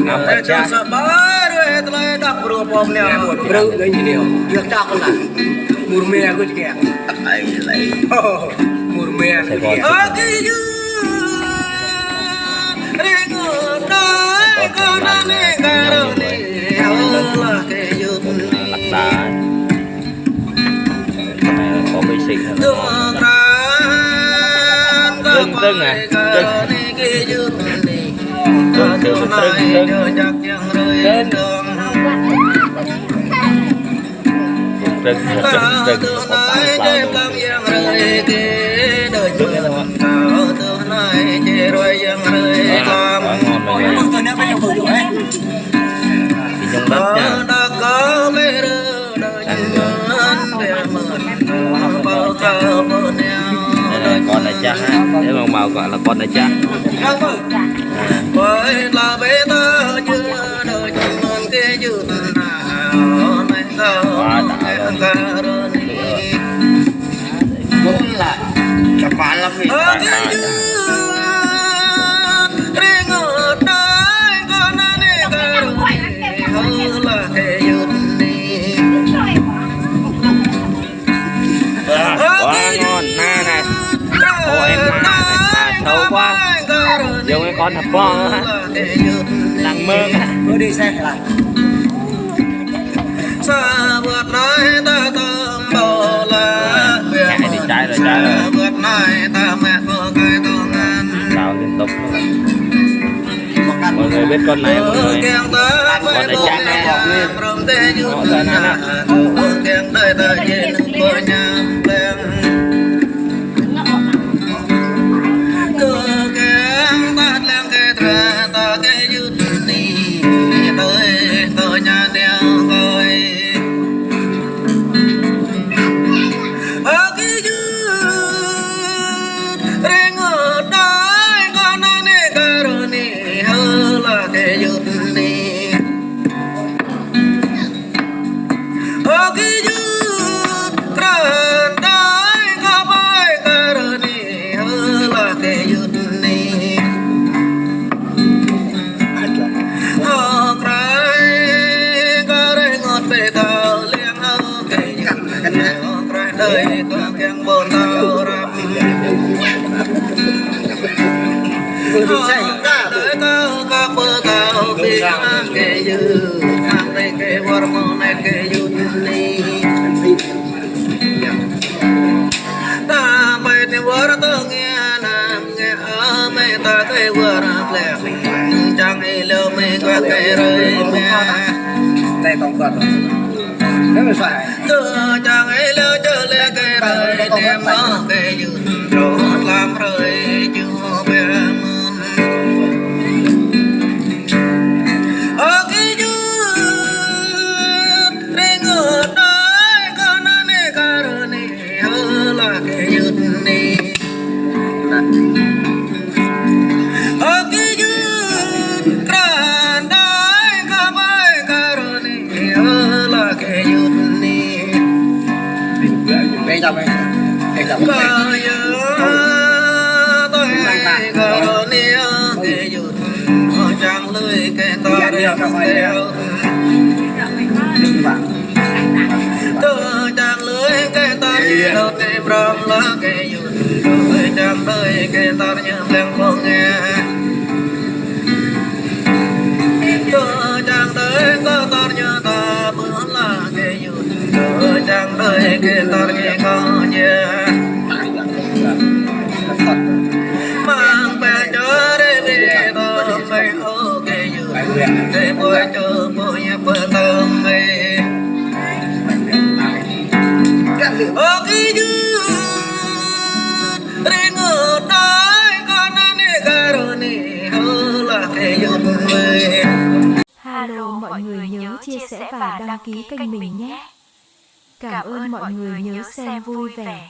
ngắm ở cha bro lấy nhiều việc cho con là mùa mè cứ kẹt mùa mè lạc đà có mấy xịn tưng tưng này tưng tưng con này cha để mà màu gọi là con này cha cũng là chả phải lắm gì quá dùng cái con thập con làng mơ cứ đi xe lại chạy đi trái rồi đào liên tục mọi người biết con này mọi người con này chắc nè họ tên đây còn còn nếu mà phải chẳng ấy lỡ chờ lẽ cái đời đem nó cái dư rồi làm rồi chưa bé mơn ở cái dư để ngờ đấy con anh ấy cả rồi này hơ là cái dư này ở cái dư tràn đấy cả bay cả rồi này hơ là cái dư đây chồng đây chồng tôi có nia cái dùn chẳng lưới cái to tôi chẳng lưới cái to như đâu cái brom lá cái dùn tôi chẳng lưới cái to như đang không nghe tôi chẳng lưới có to như ta bữa là cái dùn tôi chẳng lưới cái to như con nhé mang về cho để về tôm bay ô cái dư để bôi cho bôi bơ tôm mê ô cái dư để ngờ đói con ăn cà rô nì hơ là cái dư mê. Hello mọi người nhớ chia sẻ và đăng ký kênh mình nhé. Cảm ơn mọi người nhớ xem vui vẻ.